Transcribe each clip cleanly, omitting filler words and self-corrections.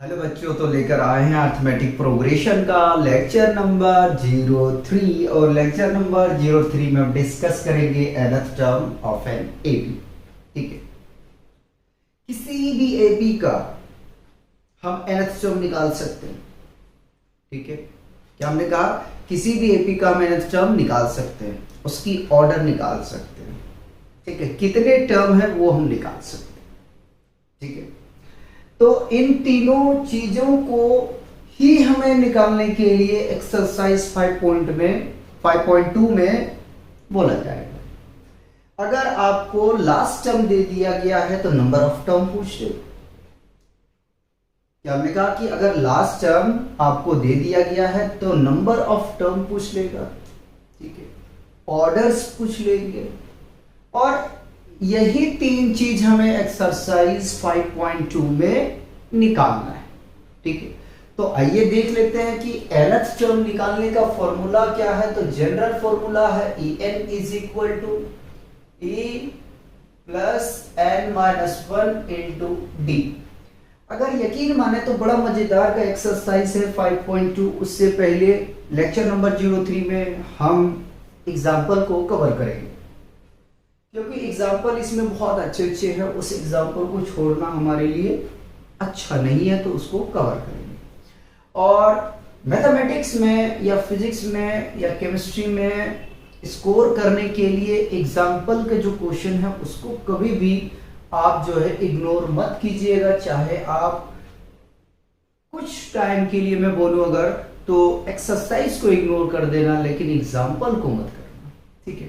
Hello बच्चों, तो लेकर आए हैं अर्थमेटिक प्रोग्रेशन का लेक्चर नंबर 03 और लेक्चर नंबर 03 में हम डिस्कस करेंगे nth term of an AP. ठीक है, किसी भी एपी का हम nth टर्म निकाल सकते हैं। ठीक है, क्या हमने कहा? किसी भी एपी का हम nth टर्म निकाल सकते हैं, उसकी ऑर्डर निकाल सकते हैं। ठीक है, कितने टर्म है वो हम निकाल सकते हैं। ठीक है, तो इन तीनों चीजों को ही हमें निकालने के लिए एक्सरसाइज 5.2 में बोला जाएगा। अगर आपको लास्ट टर्म दे दिया गया है तो नंबर ऑफ टर्म पूछ ले। क्या हमने कहा कि अगर लास्ट टर्म आपको दे दिया गया है तो नंबर ऑफ टर्म पूछ लेगा। ठीक है, ऑर्डर्स पूछ लेंगे, और यही तीन चीज हमें एक्सरसाइज 5.2 में निकालना है। ठीक है, तो आइए देख लेते हैं कि nth टर्म निकालने का फॉर्मूला क्या है। तो जनरल फॉर्मूला है en is equal to e plus n minus 1 into D. अगर यकीन माने तो बड़ा मजेदार का एक्सरसाइज है 5.2। उससे पहले लेक्चर नंबर 03 में हम एग्जाम्पल को कवर करेंगे, क्योंकि एग्जाम्पल इसमें बहुत अच्छे अच्छे हैं। उस एग्जाम्पल को छोड़ना हमारे लिए अच्छा नहीं है, तो उसको कवर करेंगे। और मैथमेटिक्स में या फिजिक्स में या केमिस्ट्री में स्कोर करने के लिए एग्जाम्पल के जो क्वेश्चन है उसको कभी भी आप जो है इग्नोर मत कीजिएगा। चाहे आप कुछ टाइम के लिए मैं बोलूं अगर, तो एक्सरसाइज को इग्नोर कर देना, लेकिन एग्जाम्पल को मत करना। ठीक है,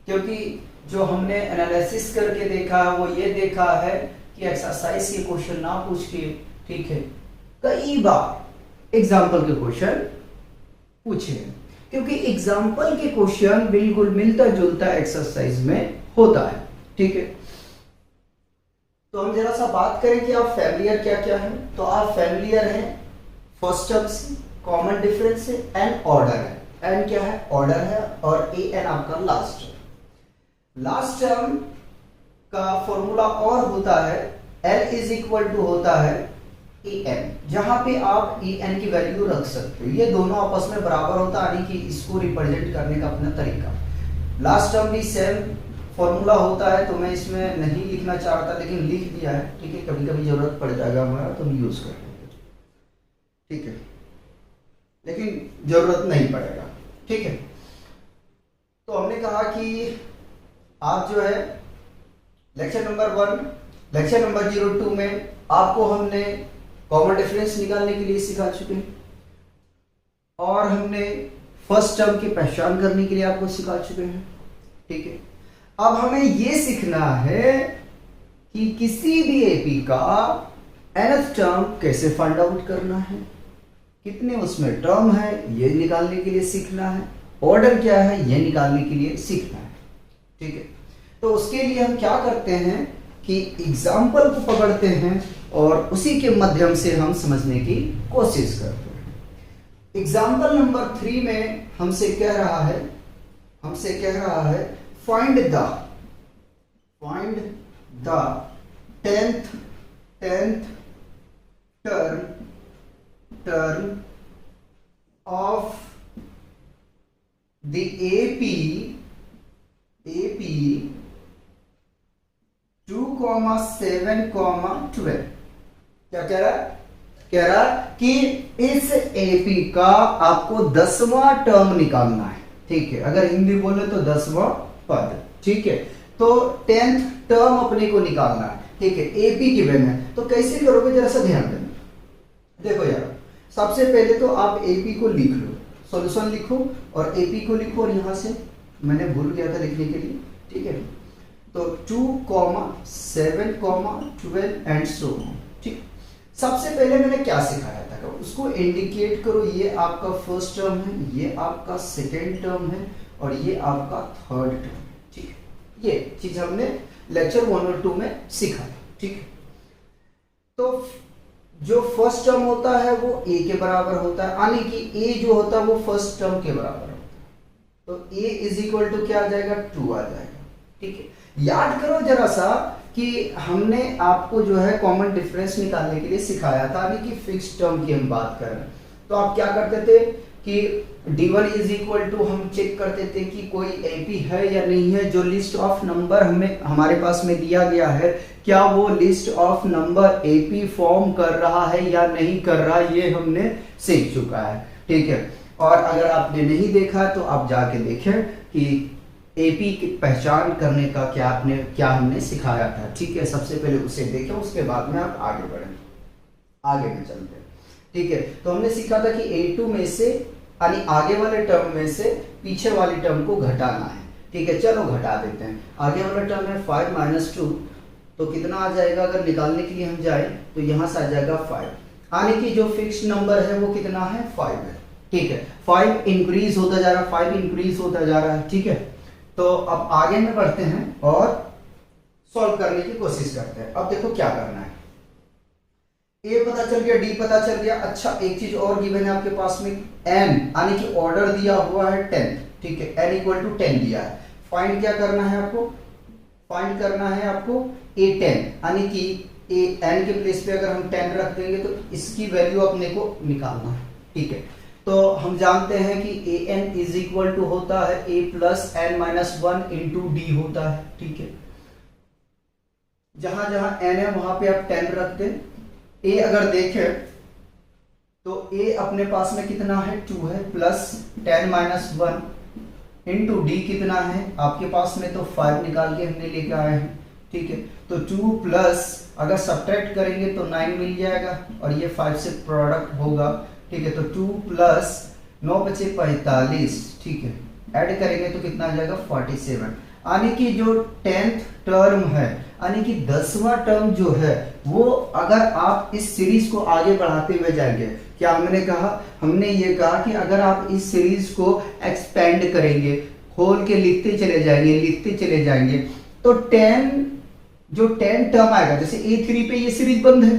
क्योंकि जो हमने एनालिसिस करके देखा है वो ये देखा है कि एक्सरसाइज के क्वेश्चन ना पूछ के, ठीक है, कई बार एग्जाम्पल के क्वेश्चन पूछे हैं, क्योंकि एग्जाम्पल के क्वेश्चन बिल्कुल मिलता जुलता एक्सरसाइज में होता है। ठीक है, तो हम जरा सा बात करें कि आप फैमिलियर क्या क्या है। तो आप फैमिलियर हैं फर्स्ट टर्म से, कॉमन डिफरेंस है, एन ऑर्डर है। एन क्या है? ऑर्डर है, और ए एन आपका लास्ट टर्म। लास्ट टर्म का फॉर्मूला और होता है L इज इक्वल टू होता है ए एन, जहां पे आप ए एन की वैल्यू रख सकते हो। ये दोनों आपस में बराबर होता है, यानी कि इसको रिप्रेजेंट करने का अपना तरीका। लास्ट टर्म भी सेम फॉर्मूला होता है, तो मैं इसमें नहीं लिखना चाह रहा था लेकिन लिख दिया है। ठीक है, कभी कभी जरूरत पड़ जाएगा हमारा तो हम यूज कर लेंगे। ठीक है, लेकिन जरूरत नहीं पड़ेगा। ठीक है, तो हमने कहा कि आप जो है लेक्चर नंबर 1, लेक्चर नंबर 02 में आपको हमने कॉमन डिफरेंस निकालने के लिए सिखा चुके हैं, और हमने फर्स्ट टर्म की पहचान करने के लिए आपको सिखा चुके हैं। ठीक है, अब हमें यह सीखना है कि किसी भी एपी का nth टर्म कैसे फाइंड आउट करना है, कितने उसमें टर्म है ये निकालने के लिए सीखना है, ऑर्डर क्या है ये निकालने के लिए सीखना है। ठीक है, तो उसके लिए हम क्या करते हैं कि एग्जाम्पल को पकड़ते हैं और उसी के माध्यम से हम समझने की कोशिश करते हैं। एग्जाम्पल नंबर 3 में हमसे कह रहा है find the 10th term of the AP 2,7,12। क्या कह रहा है? कह रहा कि इस एपी का आपको 10वां टर्म निकालना है। ठीक है, अगर हिंदी बोले तो 10वां पद। ठीक है, तो 10th टर्म अपने को निकालना है। ठीक है, एपी गिवन है, तो कैसे करोगे जरा सा ध्यान देना। देखो यार, सबसे पहले तो आप एपी को लिख लो, सॉल्यूशन लिखो और एपी को लिखो, और यहां से मैंने भूल गया था लिखने के लिए। ठीक है, तो 2,7,12 एंड सो ऑन। ठीक, सबसे पहले मैंने क्या सिखाया था उसको इंडिकेट करो। ये आपका फर्स्ट टर्म है, ये आपका सेकेंड टर्म है, और ये आपका थर्ड टर्म है। ठीक है, ये चीज हमने लेक्चर 1 और 2 में सीखा। ठीक है, तो जो फर्स्ट टर्म होता है वो ए के बराबर होता है, यानी कि ए जो होता है वो फर्स्ट टर्म के बराबर होता है। तो ए इज इक्वल टू क्या आ जाएगा? 2 आ जाएगा। ठीक है, याद करो जरा सा कि हमने आपको जो है कॉमन डिफरेंस निकालने के लिए सिखाया था, यानी कि फिक्स टर्म की हम बात कर रहे हैं। तो आप क्या करते थे कि d1 इज इक्वल टू हम चेक करते थे कि कोई एपी है या नहीं है। जो लिस्ट ऑफ नंबर हमें हमारे पास में दिया गया है, क्या वो list of number AP form कर रहा है या नहीं कर रहा, ये हमने सीख चुका है, ठीक है। और अगर आपने नहीं देखा तो आप जाके देखें कि एपी की पहचान करने का क्या हमने सिखाया था, ठीक है। सबसे पहले उसे देखें, उसके बाद में आप आगे बढ़ें, आगे में चलते हैं, ठीक है। तो हमने सीखा था कि A2 में से यानी आगे वाले टर्म में से पीछे वाली टर्म को घटाना है, ठीक है। चलो घटा देते हैं। आगे वाला टर्म है 5 - 2, तो कितना आ जाएगा अगर निकालने के लिए हम जाए तो यहां से आ जाएगा 5, यानी कि जो फिक्स नंबर है वो कितना है 5 है, ठीक है। 5 इंक्रीज होता जा रहा है, 5 इंक्रीज होता जा रहा है, ठीक है। तो अब आगे में बढ़ते हैं और सॉल्व करने की कोशिश करते हैं। अब देखो क्या करना है, ए पता चल गया, डी पता चल गया। अच्छा एक चीज और गिवन है आपके पास में, एन यानी कि ऑर्डर दिया हुआ है 10, ठीक है। एन इक्वल टू 10 दिया है। फाइंड क्या करना है आपको, फाइंड करना है आपको A10, यानी कि एन के प्लेस पे अगर हम 10 रख देंगे तो इसकी वैल्यू अपने को निकालना है, ठीक है। तो हम जानते हैं कि an इज इक्वल टू होता है a plus n minus 1 into d होता है, ठीक है। जहां जहां n है वहां पे आप 10 रख दें। a अगर देखें तो a अपने पास में कितना है 2 है, प्लस 10 माइनस 1 इंटू डी कितना है आपके पास में, तो 5 निकाल के हमने लेके आए हैं, ठीक है। तो 2 प्लस अगर सब्ट्रैक्ट करेंगे तो 9 मिल जाएगा और ये 5 से प्रोडक्ट होगा, ठीक है। तो 2 प्लस 9 बचे 45, ठीक है। ऐड करेंगे तो कितना आ जाएगा 47, यानी कि जो 10th टर्म है, यानी कि 10वां टर्म जो है वो अगर आप इस सीरीज को आगे बढ़ाते हुए जाएंगे, क्या हमने कहा, हमने ये कहा कि अगर आप इस सीरीज को एक्सपेंड करेंगे, खोल के लिखते चले जाएंगे, लिखते चले जाएंगे, तो 10 टर्म आएगा, जैसे A3 पे ये सीरीज बंद है,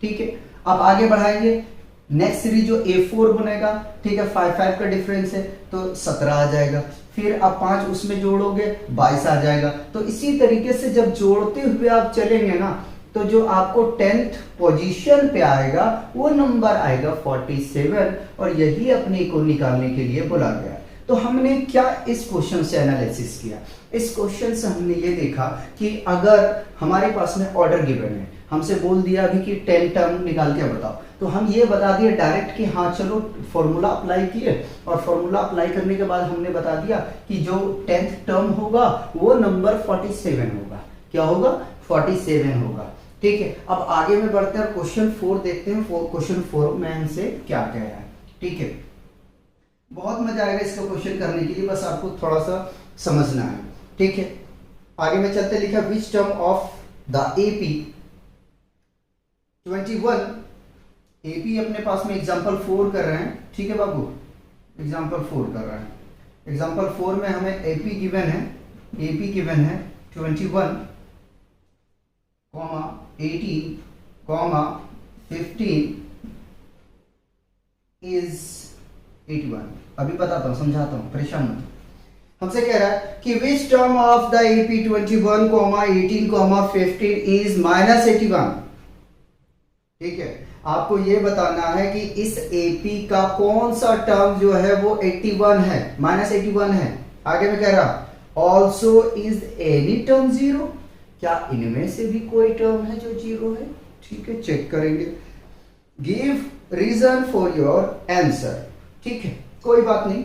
ठीक है। अब आगे बढ़ाएंगे, नेक्स्ट सीरीज जो A4 बनेगा, ठीक है, 5 का डिफरेंस है तो 17 आ जाएगा। फिर आप 5 उसमें जोड़ोगे 22 आ जाएगा। तो इसी तरीके से जब जोड़ते हुए आप चलेंगे ना, तो जो आपको 10th पोजीशन पे आएगा वो नंबर आएगा 47, और यही अपने को निकालने के लिए बोला गया। तो हमने क्या इस क्वेश्चन से एनालिसिस किया, इस क्वेश्चन से हमने ये देखा कि अगर हमारे पास में ऑर्डर गिवन है, हमसे बोल दिया अभी कि 10 टर्म निकाल के बताओ, तो हम ये बता दिए डायरेक्ट कि हाँ चलो फॉर्मूला अप्लाई किए, और फॉर्मूला अप्लाई करने के बाद हमने बता दिया कि जो 10th टर्म होगा वो नंबर 47 होगा। क्या होगा 47 होगा, ठीक है। अब आगे में बढ़ते हैं, क्वेश्चन 4 देखते हैं। क्वेश्चन 4 में हमसे क्या कह रहा है, ठीक है। बहुत मजा आएगा इसका क्वेश्चन करने के लिए, बस आपको थोड़ा सा समझना है, ठीक है। आगे में चलते, लिखा which term of the AP 21, AP अपने पास में एग्जाम्पल 4 कर रहे हैं, ठीक है बाबू, एग्जाम्पल 4 कर रहे हैं। एग्जाम्पल 4 में हमें AP गिवन है, AP गिवन है 21, 18, 15 इज 81। अभी बताता हूं, समझाता हूं, परेशान मत। हमसे कह रहा है कि which term of the AP 21, 18, 15 is -81, ठीक है। आपको ये बताना है कि इस AP का कौन सा टर्म जो है वो 81 है, -81 है। आगे में कह रहा ऑल्सो इज एनी टर्म 0, क्या इनमें से भी कोई टर्म है जो 0 है, ठीक है, चेक करेंगे। Give reason for your answer, ठीक है, कोई बात नहीं।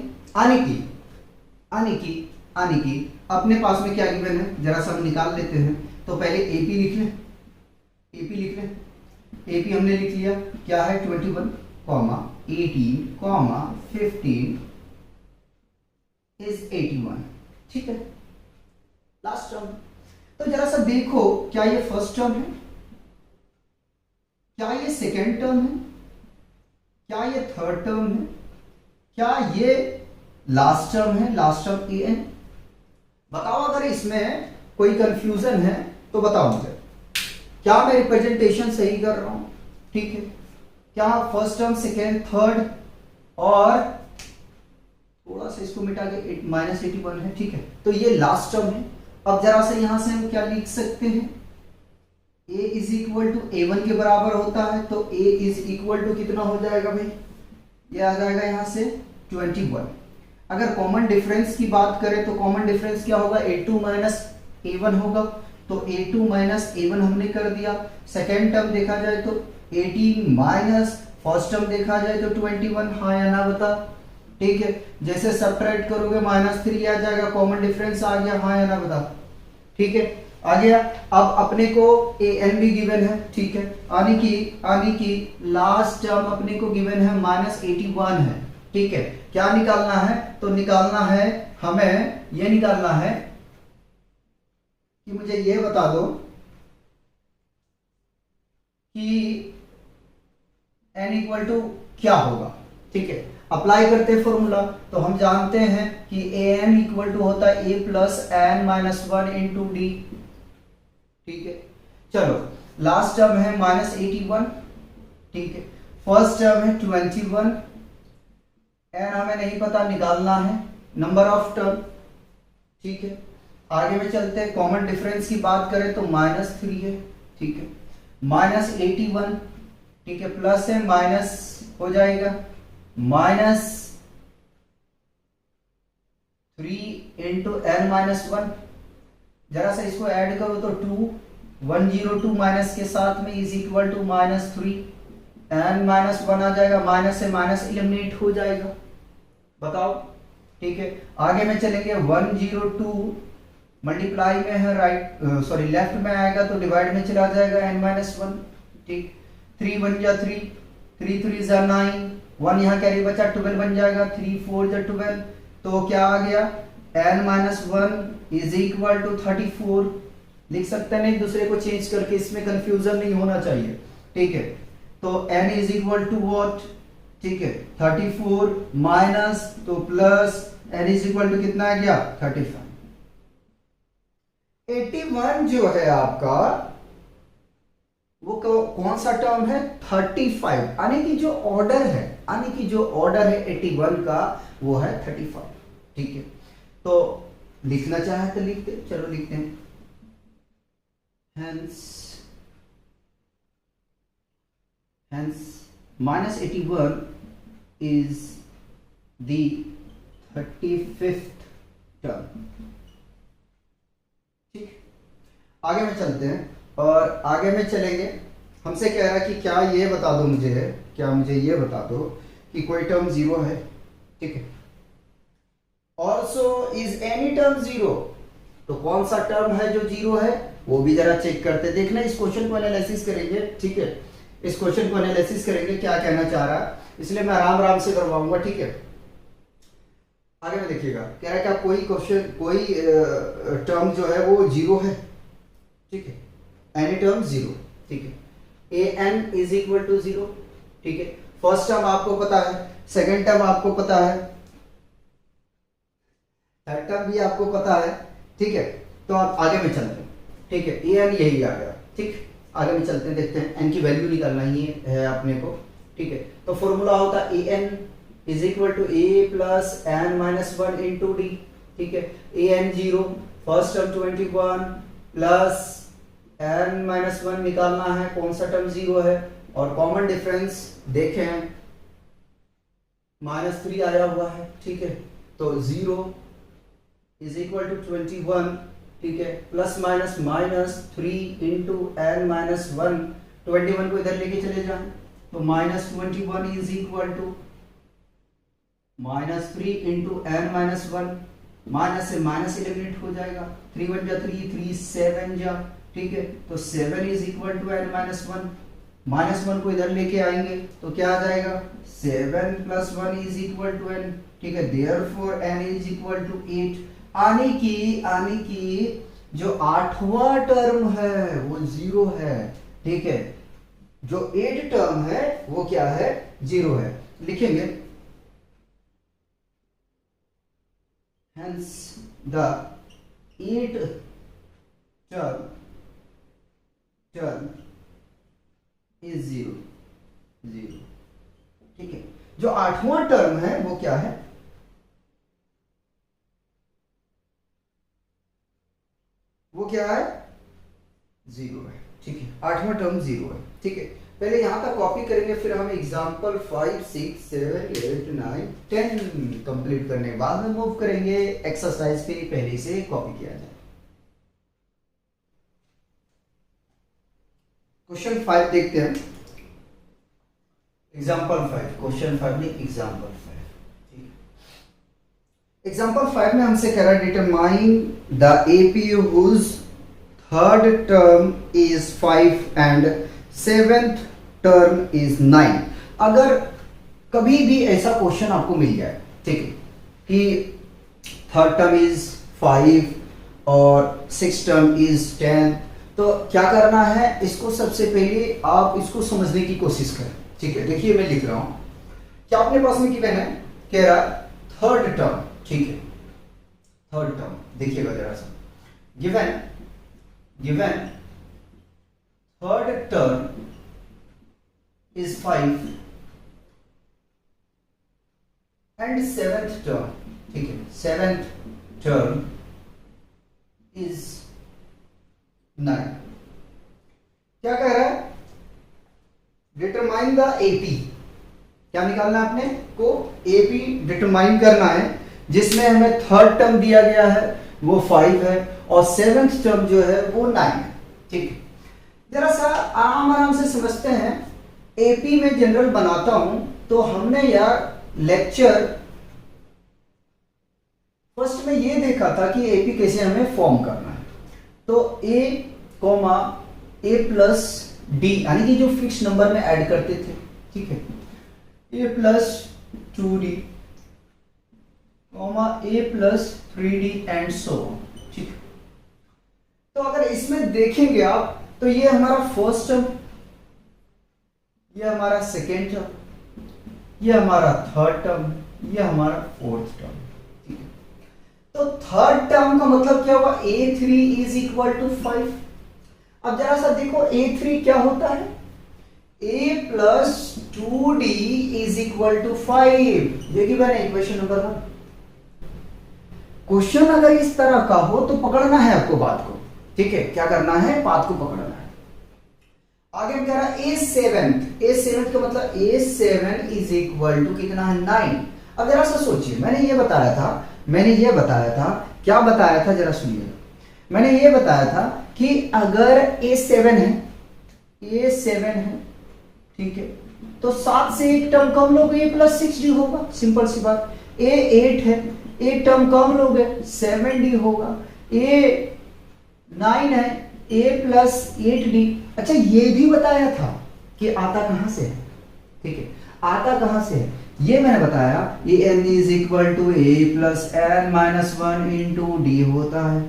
आने की अपने पास में क्या गिवन है जरा सा हम निकाल लेते हैं। तो पहले AP लिख लें, AP लिख लें। AP हमने लिख लिया, क्या है 21, 18, 15 इज 81, ठीक है। लास्ट टर्म, तो जरा सा देखो, क्या ये फर्स्ट टर्म है, क्या ये सेकेंड टर्म है, क्या ये थर्ड टर्म है, क्या ये लास्ट टर्म है, लास्ट टर्म AN। बताओ अगर इसमें कोई कंफ्यूजन है तो बताओ मुझे, क्या मैं रिप्रेजेंटेशन सही कर रहा हूं, ठीक है। क्या फर्स्ट टर्म, सेकेंड, थर्ड और थोड़ा सा इसको मिटा के -81 है, ठीक है। तो ये लास्ट टर्म है। अब जरा से यहां से हम क्या लिख सकते हैं, a is equal to a1 के बराबर होता है, तो a इज इक्वल टू कितना हो जाएगा भाई, ये आ जाएगा यहां से 21। अगर कॉमन डिफरेंस की बात करें तो कॉमन डिफरेंस क्या होगा, a2 माइनस a1 होगा, तो a2 माइनस a1 हमने कर दिया। सेकेंड टर्म देखा जाए तो 18 माइनस फर्स्ट टर्म देखा जाए तो 21, हाँ या ना बता। ठीक है, जैसे सब्ट्रैक्ट करोगे -3 आ जाएगा, कॉमन डिफरेंस आ गया, हाँ या ना बता। ठीक है, आ गया। अब अपने को ए एन भी गिवन है, ठीक है, आने की लास्ट टर्म अपने को गिवन है -81 है। ठीक है, क्या निकालना है, तो निकालना है हमें, ये निकालना है कि मुझे ये बता दो कि n इक्वल टू क्या होगा। ठीक है, अप्लाई करते हैं फॉर्मूला, तो हम जानते हैं कि ए एन इक्वल टू होता है a plus N minus 1 into D. ठीक है, चलो लास्ट टर्म है -81, ठीक है, फर्स्ट टर्म है 21, एन हमें नहीं पता, निकालना है नंबर ऑफ टर्म। ठीक है, आगे में चलते हैं, कॉमन डिफरेंस की बात करें तो -3 है। ठीक है, -81, ठीक है, प्लस है माइनस हो जाएगा -3 इंटू एन माइनस 1, जरा सा इसको ऐड करो तो 2, 102 माइनस के साथ में is equal to -3, N minus 1 आ जाएगा, माइनस से माइनस एलिमिनेट हो जाएगा, बताओ। ठीक है, आगे में चलेंगे, 102 मल्टीप्लाई में है राइट, सॉरी लेफ्ट में आएगा तो डिवाइड में चला जाएगा n-1। ठीक, 3 1 जा 3, 3 3 जा 9, 1 यहाँ कैरी बचा, 12 बन जाएगा, 3 4 जा 12, तो क्या आ गया, n-1 इज इक्वल टू 34। लिख सकते हैं एक दूसरे को चेंज करके, इसमें कंफ्यूजन नहीं होना चाहिए। ठीक है, तो n is equal to what, ठीक है, 34 माइनस तो plus n is equal to कितना आ गया, 35। 81 जो है आपका वो कौन सा टर्म है, 35, यानी कि जो ऑर्डर है, 81 का वो है 35। ठीक है, तो लिखना चाहे तो लिखते, चलो लिखते हैं, hence -81 is the 35th term। ठीक, आगे में चलते हैं, और आगे में चलेंगे, हमसे कह रहा है कि क्या ये बता दो मुझे, क्या मुझे ये बता दो कि कोई टर्म 0 है। ठीक है, ऑल्सो इज एनी टर्म 0, तो कौन सा टर्म है जो 0 है वो भी जरा चेक करते, देखना, इस क्वेश्चन को एनालिसिस करेंगे। ठीक है, इस क्वेश्चन को एनालिसिस करेंगे क्या कहना चाह रहा है, इसलिए मैं आराम आराम से करवाऊंगा। ठीक है, आगे में देखिएगा, कह रहा है क्या कोई क्वेश्चन, कोई टर्म जो है वो 0 है। ठीक है, एनी टर्म 0। ठीक है, A N is equal to 0। ठीक है, फर्स्ट टर्म आपको पता है, सेकेंड टर्म आपको पता है, थर्ड टर्म भी आपको पता है। ठीक है, तो आप आगे में चलते हैं। ठीक है, ए एन यही आ गया। ठीक, आगे में चलते हैं, देखते हैं, एन की वैल्यू निकालना ही है अपने को। ठीक है, तो फॉर्मूला होता है A N is equal to A plus N minus 1 into D. ठीक है, A N 0, first term 21 plus N minus 1 निकालना है, कौन सा टर्म 0 है, और कॉमन डिफरेंस देखें -3 आया हुआ है। ठीक है, तो 0 इज इक्वल टू 21। ठीक है, plus minus -3 into n minus 1, 21 को इधर लेके चले जाएं तो -21 is equal to -3 into n minus 1, minus से माइनस एलिमिनेट हो जाएगा, 3 1 जा 3, 3 7 जा। ठीक है, तो 7 is equal to n minus 1, -1 को इधर लेके आएंगे तो क्या आ जाएगा, 7 plus 1 is equal to n. ठीक है, therefore n is equal to 8। आने की जो 8वां टर्म है वो 0 है। ठीक है, जो 8 टर्म है वो क्या है, 0 है। लिखेंगे hence the 8th term is 0। ठीक है, जो 8वां टर्म है वो क्या है, वो क्या है, 0 है। ठीक है, 8वां टर्म 0 है। ठीक है, पहले यहाँ तक कॉपी करेंगे, फिर हम एग्जाम्पल 5, 6, 7, 8, 9, 10 कंप्लीट करने के बाद में मूव करेंगे एक्सरसाइज पे, पहले से कॉपी किया जाए। क्वेश्चन 5 देखते हैं। एग्जाम्पल 5, क्वेश्चन 5 नहीं, एग्जाम्पल 5। एग्जाम्पल 5 में हमसे कह रहा है determine the AP whose third term is 5 and seventh term is 9। अगर कभी भी ऐसा क्वेश्चन आपको मिल जाए, ठीक है, कि थर्ड टर्म इज 5 और सिक्स टर्म इज 10, तो क्या करना है, इसको सबसे पहले आप इसको समझने की कोशिश करें। ठीक है, देखिए मैं लिख रहा हूं, क्या अपने पास में गिवन है, कह रहा थर्ड टर्म। ठीक है, थर्ड टर्म देखिएगा जरा सा, given third term is 5 and seventh term, ठीक है, seventh term is 9। क्या कह रहा है, डिटरमाइन द एपी, क्या निकालना है अपने को, एपी डिटरमाइन करना है, जिसमें हमें थर्ड टर्म दिया गया है वो 5 है और सेवेंथ टर्म जो है वो 9 है। ठीक है, जरा सा आराम से समझते हैं। एपी में जनरल बनाता हूं तो हमने यार लेक्चर फर्स्ट में ये देखा था कि एपी कैसे हमें फॉर्म करना है। तो ए कॉमा ए प्लस डी, यानी कि जो फिक्स नंबर में ऐड करते थे, ठीक है, A plus 2d comma A plus 3d and so, ठीक है। तो अगर इसमें देखेंगे आप तो ये हमारा फर्स्ट टर्म, ये हमारा सेकेंड टर्म, ये हमारा थर्ड टर्म, ये हमारा फोर्थ टर्म। ठीक है, तो थर्ड टर्म का मतलब क्या हुआ, a3 इज इक्वल टू 5। अब जरा सा देखो a3 क्या होता है, a plus 2d is equal to 5। ये गिवन है इक्वेशन नंबर 1। क्वेश्चन अगर इस तरह का हो तो पकड़ना है आपको बात को, ठीक है, क्या करना है, बात को पकड़ना है। आगे हम कह रहा है a7 का मतलब a7 इज इक्वल टू कितना है, 9। अब जरा सा सोचिए, मैंने ये बताया था, क्या बताया था, जरा सुनिएगा। मैंने ये बताया था कि अगर a7 है, ठीक है, तो 7 से एक टर्म कम लोगे a प्लस 6d होगा, सिंपल सी बात। a8 है, एक टर्म कम लोगे 7d होगा। a9 है, a प्लस 8d। अच्छा, ये भी बताया था कि आता कहां से है, ठीक है, आता कहां से है, ये मैंने बताया, ये n is equal to a plus n minus 1 into d होता है,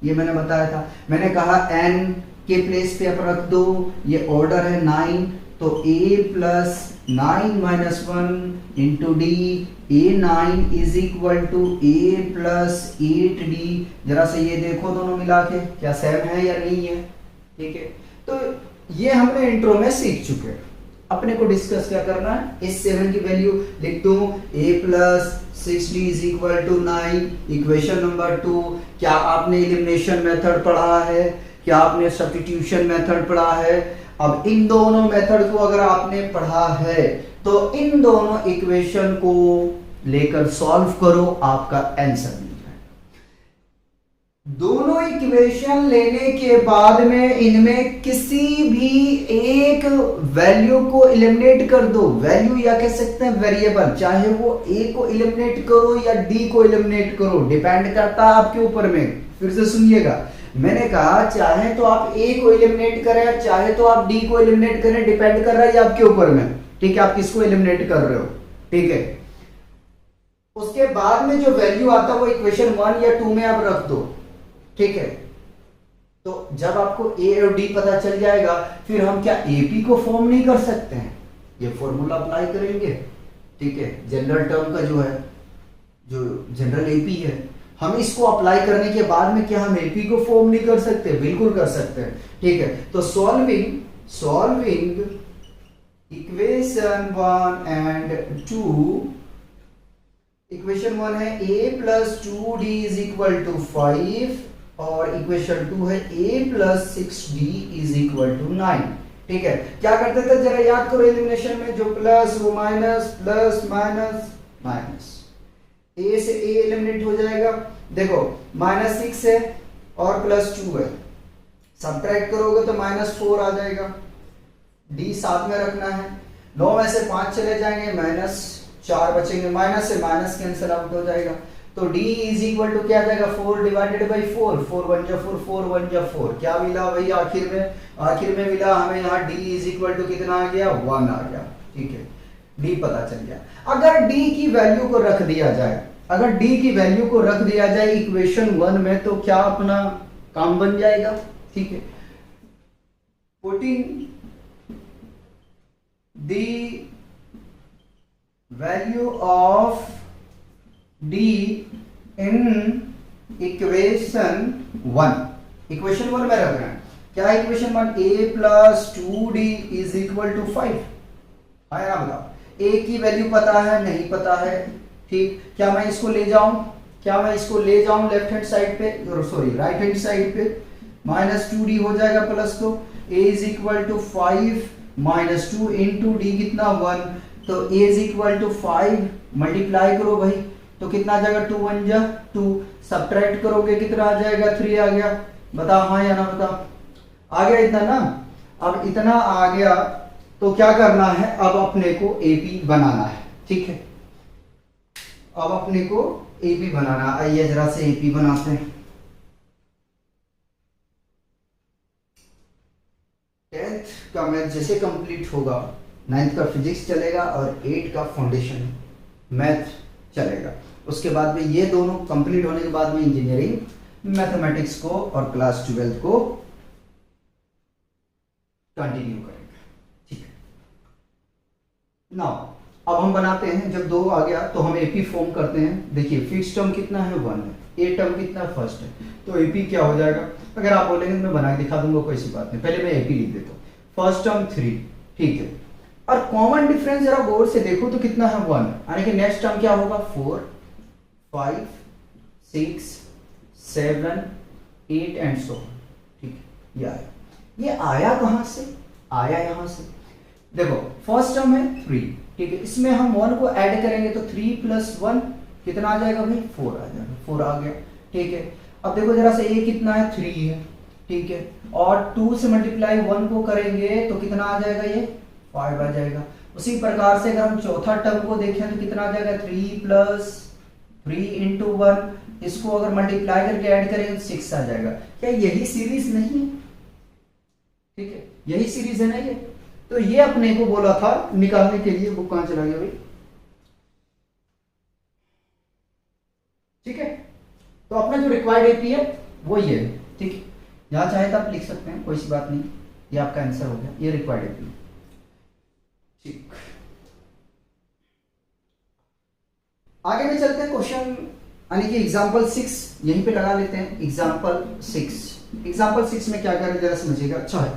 ये मैंने बताया था। मैंने कहा n के प्लेस पे आप रख दो, ये ऑर्डर है 9, तो a plus 9 minus 1 into d, a9 is equal to a plus 8d। जरा से ये देखो दोनों मिला के क्या सेम है या नहीं है, ठीक है। तो ये हमने इंट्रो में सीख चुके हैं। अपने को डिस्कस क्या करना है, इस 7 की वैल्यू लिख दो, a plus 6d is equal to 9, equation number 2। क्या आपने एलिमिनेशन मेथड पढ़ा है, क्या आपने सब्स्टिट्यूशन मेथड पढ़ा है? अब इन दोनों मेथड को अगर आपने पढ़ा है तो इन दोनों इक्वेशन को लेकर सॉल्व करो, आपका आंसर मिल जाए। दोनों इक्वेशन लेने के बाद में इनमें किसी भी एक वैल्यू को एलिमिनेट कर दो, वैल्यू या कह सकते हैं वेरिएबल, चाहे वो a को एलिमिनेट करो या d को एलिमिनेट करो, डिपेंड करता है आपके ऊपर में। फिर से सुनिएगा, मैंने कहा चाहे तो आप a को एलिमिनेट करें, चाहे तो आप d को एलिमिनेट करें, डिपेंड कर रहा है आपके ऊपर में, ठीक है, आप किसको एलिमिनेट कर रहे हो, ठीक है। उसके बाद में जो वैल्यू आता है वो इक्वेशन 1 या 2 में आप रख दो, ठीक है। तो जब आपको a और d पता चल जाएगा, फिर हम क्या AP को फॉर्म नहीं कर सकते हैं, ये फॉर्मूला अप्लाई करेंगे, ठीक है। जनरल टर्म का जो है, जो जनरल AP है, हम इसको अप्लाई करने के बाद में क्या हम AP को फॉर्म नहीं कर सकते, बिल्कुल कर सकते हैं, ठीक है। तो सॉल्विंग इक्वेशन 1 एंड 2, इक्वेशन 1 है a plus 2d is equal to 5 और इक्वेशन 2 है a plus 6d is equal to 9। ठीक है, क्या करते थे जरा याद करो एलिमिनेशन में, जो प्लस वो minus, plus minus minus, a से a एलिमिनेट हो जाएगा। देखो -6 है और +2 है, सब्ट्रैक्ट करोगे तो -4 आ जाएगा। d साथ में रखना है, 9 में से 5 चले जाएंगे, -4 बचेंगे, माइनस से माइनस कैंसिल आउट हो जाएगा। तो d इज इक्वल टू क्या आ जाएगा, 4 डिवाइडेड बाई 4, 4 1 जा 4, 4 1 जा 4। क्या मिला भाई आखिर में मिला हमें यहाँ d इज इक्वल टू कितना आ गया, 1 आ गया। ठीक है, d पता चल गया। अगर d की वैल्यू को रख दिया जाए, अगर d की वैल्यू को रख दिया जाए इक्वेशन 1 में, तो क्या अपना काम बन जाएगा। ठीक है, putting the value of d in equation 1, equation 1 में रख रहे हैं। क्या equation 1, a plus 2d is equal to 5 है ना। बताओ a की वैल्यू पता है, नहीं पता है। ठीक, क्या मैं इसको ले जाऊं लेफ्ट हैंड साइड पे, सॉरी राइट हैंड साइड पे, -2d हो जाएगा प्लस, तो a is equal to 5 -2 into d कितना 1, तो a is equal to 5 multiply करो भाई, तो कितना आ जाएगा, 2 1 जा 2, सब्ट्रैक्ट करोगे कितना आ जाएगा, 3 आ गया। बताओ हाँ या ना बताओ, आ गया इतना ना। अब इतना आ गया तो क्या करना है, अब अपने को एपी बनाना है। ठीक है, अब अपने को एपी बनाना, आइए जरा से एपी बनाते हैं। 10th का मैथ जैसे कंप्लीट होगा, 9th का फिजिक्स चलेगा और 8 का फाउंडेशन मैथ चलेगा। उसके बाद में ये दोनों कंप्लीट होने के बाद में इंजीनियरिंग मैथमेटिक्स को और क्लास 12 को कंटिन्यू करेंगे। ठीक है, नाउ अब हम बनाते हैं, जब 2 आ गया तो हम एपी फॉर्म करते हैं। देखिए फिक्स टर्म कितना है, 1 है, ए टर्म कितना फर्स्ट है, तो एपी क्या हो जाएगा। अगर आप बोलेंगे मैं बना के दिखा दूंगा, कोई सी बात नहीं, पहले मैं एपी लिख देता हूँ। फर्स्ट टर्म 3, ठीक है, और कॉमन डिफरेंस जरा गौर से देखो तो कितना है, 1, यानी कि नेक्स्ट टर्म क्या होगा, 4 5 6 7 8 एंड सो। ठीक है, ये आया कहां से, आया यहां से। देखो फर्स्ट टर्म है 3, ठीक है, इसमें हम 1 को ऐड करेंगे तो 3 + 1 कितना आ जाएगा भाई, 4 आ जाएगा, 4 आ गया। ठीक है, अब देखो जरा से a कितना है, 3 है। ठीक है, और 2 से मल्टीप्लाई 1 को करेंगे तो कितना आ जाएगा, ये 5 आ जाएगा। उसी प्रकार से अगर हम चौथा टर्म को देखें तो कितना आ जाएगा, 3 + 3 × 1, इसको अगर मल्टीप्लाई करके ऐड करेंगे तो 6 आ जाएगा। क्या यही सीरीज नहीं है, ठीक है, यही सीरीज है ना ये। तो ये अपने को बोला था निकालने के लिए, बुक कहां चला गया भाई। ठीक है, तो अपना जो रिक्वायर्ड एपी है वो ये है। ठीक है, यहां चाहे तो आप लिख सकते हैं, कोई सी बात नहीं, ये आपका आंसर हो गया, ये रिक्वायर्ड एपी। ठीक, आगे में चलते हैं क्वेश्चन, यानी कि एग्जाम्पल 6 यहीं पे लगा लेते हैं। एग्जाम्पल 6 में क्या करें जरा समझिएगा, अच्छा है,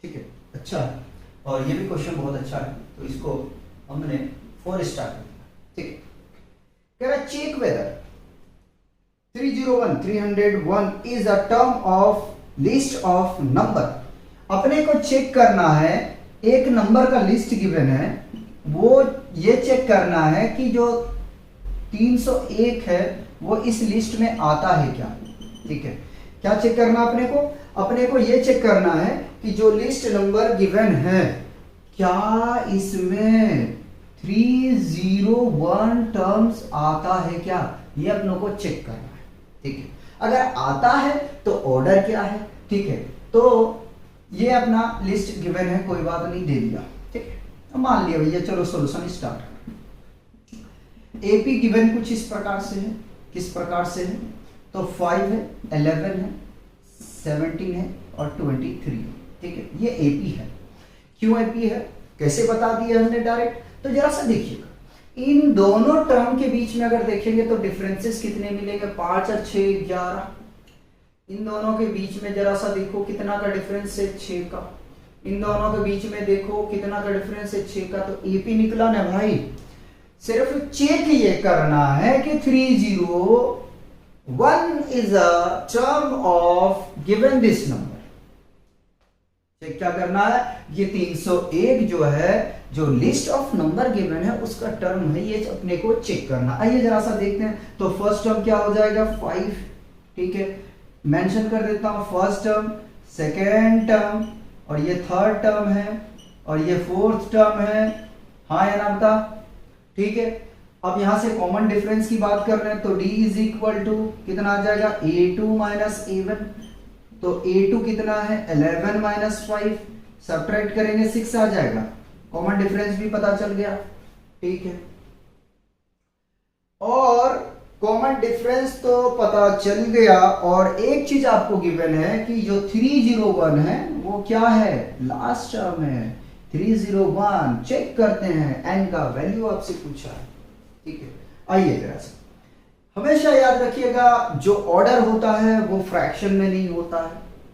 ठीक है, अच्छा है, और ये भी क्वेश्चन बहुत अच्छा है, तो इसको हमने 4 स्टार कर दिया। ठीक है, कह रहा check whether 301 is a term of list of number. अपने को चेक करना है, एक नंबर का लिस्ट गिवन है, वो ये चेक करना है कि जो 301 है वो इस लिस्ट में आता है क्या। ठीक है, क्या चेक करना अपने को ये चेक करना है कि जो लिस्ट नंबर गिवन है क्या इसमें 301 टर्म्स आता है क्या, ये अपनों को चेक करना है। ठीक है, अगर आता है तो ऑर्डर क्या है। ठीक है, तो ये अपना लिस्ट गिवन है, कोई बात नहीं, दे दिया। ठीक है, मान लिया भैया, चलो सॉल्यूशन स्टार्ट करें। एपी गिवन कुछ इस प्रकार से है, किस प्रकार से है, तो 5 है, 11 है, 17 है और 23 है। ठीक है, ये एपी है। क्यों एपी है, कैसे बता दिया हमने डायरेक्ट, तो जरा सा देखिएगा, इन दोनों टर्म के बीच में अगर देखेंगे तो डिफरेंसेस कितने मिलेंगे, 5 और 6 11। इन दोनों के बीच में जरा सा देखो कितना का डिफरेंस है, 6 का। इन दोनों के बीच में देखो कितना का डिफरेंस है, 6 का, तो एपी निकला ना भाई। सिर्फ चेक ये करना है कि 1 is a term of given this number। Check क्या करना है, ये 301 जो है, जो लिस्ट ऑफ नंबर गिवन है उसका टर्म है, ये अपने को चेक करना। आइए जरा सा देखते हैं। तो फर्स्ट टर्म क्या हो जाएगा 5, ठीक है, मेंशन कर देता हूं फर्स्ट टर्म, सेकेंड टर्म, और ये थर्ड टर्म है, और ये फोर्थ टर्म है। हाँ या ना बता, ठीक है। अब यहां से कॉमन डिफरेंस की बात कर रहे हैं, तो d इज इक्वल टू कितना आ जाएगा, a2 माइनस a1। तो a2 कितना है 11 माइनस 5, सब्ट्रैक्ट करेंगे 6 आ जाएगा। कॉमन डिफरेंस भी पता चल गया, ठीक है। और कॉमन डिफरेंस तो पता चल गया, और एक चीज आपको गिवन है कि जो 301 है वो क्या है, लास्ट टर्म है 301। चेक करते हैं, n का वैल्यू आपसे पूछा है, ठीक है। आइए जरा से, हमेशा याद रखिएगा जो ऑर्डर होता है वो फ्रैक्शन में नहीं होता है,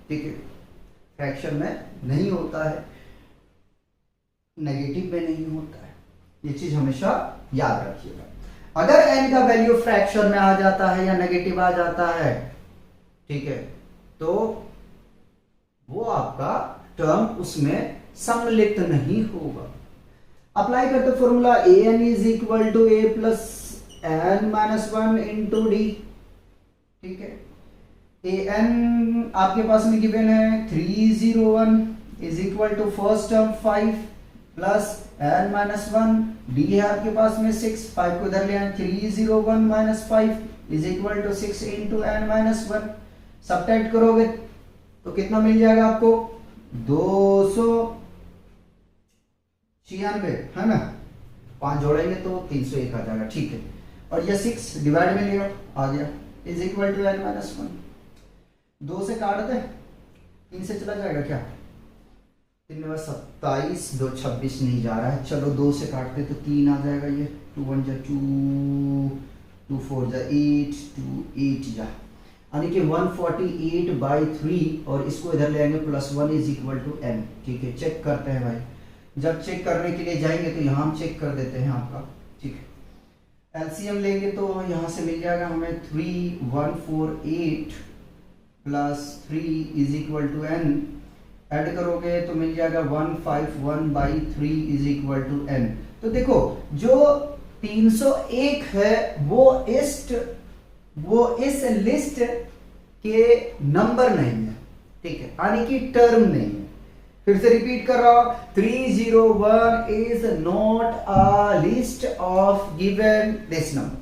ठीक है, फ्रैक्शन में नहीं होता है, नेगेटिव में नहीं होता है, ये चीज हमेशा याद रखिएगा। अगर n का वैल्यू फ्रैक्शन में आ जाता है या नेगेटिव आ जाता है, ठीक है, तो वो आपका टर्म उसमें सम्मिलित नहीं होगा। अप्लाई करते formula an is equal to a plus n minus 1 into D, ठीक है। an आपके पास में गिवन है 301 is equal to first term 5 plus n minus 1, d है आपके पास में 6, 5 को इधर ले आए, 301 minus 5 is equal to 6 into n minus 1। Subtract करोगे तो कितना मिल जाएगा आपको, 296 है ना, 5 जोड़ेंगे तो 301 आ जाएगा, ठीक है। और ये 6 डिवाइड में लिया आ गया, is equal to n minus 1। 2 से काट दे, 3 से चला जाएगा क्या, 3 में 27, 2 26 नहीं जा रहा है, चलो 2 से काटते तो 3 आ जाएगा, ये 2 1 जा 2, 2 4 जा 8, 2 8 जा, यानी कि 148/3, और इसको इधर ले आएंगे plus 1 is equal to n, ठीक है। चेक करते हैं भाई, जब चेक करने के लिए जाएंगे तो यहाँ हम चेक कर देते हैं आपका, ठीक है। एलसीएम लेंगे तो यहाँ से मिल जाएगा हमें 3148 plus 3 is equal to n, add करोगे तो मिल जाएगा 151/3 इज इक्वल टू n। तो देखो जो 301 है वो इस लिस्ट के नंबर नहीं है, ठीक है, यानी कि टर्म नहीं है। फिर से रिपीट कर रहा हूं, 301 is not a list of given this number,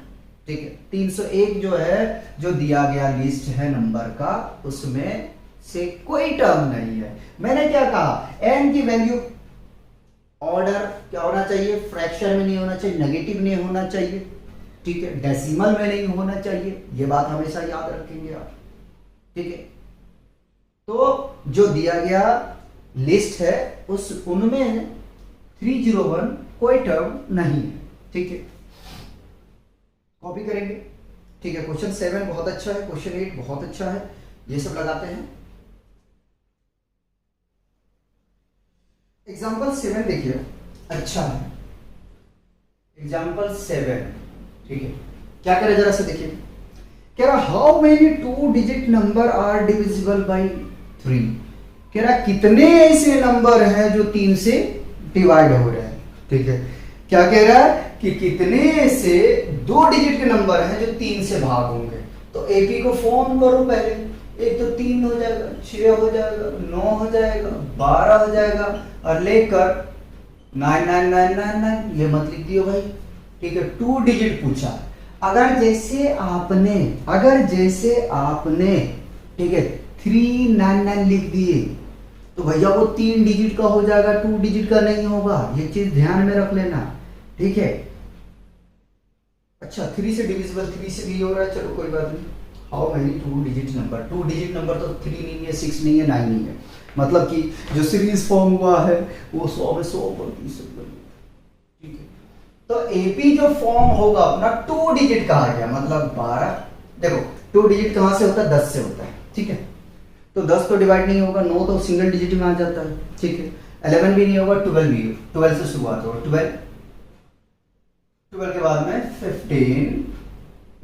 ठीक है। 301 जो है, जो दिया गया लिस्ट है नंबर का, उसमें से कोई टर्म नहीं है। मैंने क्या कहा, n की वैल्यू ऑर्डर क्या होना चाहिए, फ्रैक्शन में नहीं होना चाहिए, नेगेटिव नहीं होना चाहिए, ठीक है, डेसिमल में नहीं होना चाहिए, ये बात हमेशा याद रखेंगे आप, ठीक है। तो जो दिया गया लिस्ट है उनमें 301 कोई टर्म नहीं है, ठीक है। कॉपी करेंगे, ठीक है। क्वेश्चन 7 बहुत अच्छा है, क्वेश्चन 8 बहुत अच्छा है, ये सब लगाते हैं। एग्जाम्पल 7 देखिए, अच्छा है एग्जाम्पल 7, ठीक है। क्या करे जरा से देखिए, कह रहा how many 2 digit number are divisible by 3। कह रहा कितने ऐसे नंबर हैं जो 3 से डिवाइड हो रहे हैं, ठीक है। क्या कह रहा है कि कितने ऐसे 2 डिजिट के नंबर हैं जो 3 से भाग होंगे। तो एपी को फॉर्म करो पहले, एक तो 3 हो जाएगा, 6 हो जाएगा, 9 हो जाएगा, 12 हो जाएगा, और लेकर 9999 ये मत लिख दियो भाई, ठीक है। 2 डिजिट पूछा, अगर जैसे आपने ठीक है 399 लिख दिए तो भैया वो 3 डिजिट का हो जाएगा, 2 डिजिट का नहीं होगा, ये चीज ध्यान में रख लेना, ठीक है। अच्छा 3 से डिविजिबल 3 से भी हो रहा है, चलो कोई बात नहीं। How many 2 digit number, 2 digit number तो 3 नहीं है, 6 नहीं है, 9 नहीं है, मतलब कि जो सीरीज फॉर्म हुआ है वो 100 में 100%, ठीक है। तो एपी जो फॉर्म होगा अपना 2 डिजिट का आ गया, मतलब 12। देखो 2 डिजिट कहां से होता है, 10 से होता है, ठीक है। तो 10 तो डिवाइड नहीं होगा, 9 तो सिंगल डिजिट में आ जाता है, ठीक है। 11 भी नहीं होगा, 12 भी, 12 से शुरुआत होगा, 12 के बाद में 15,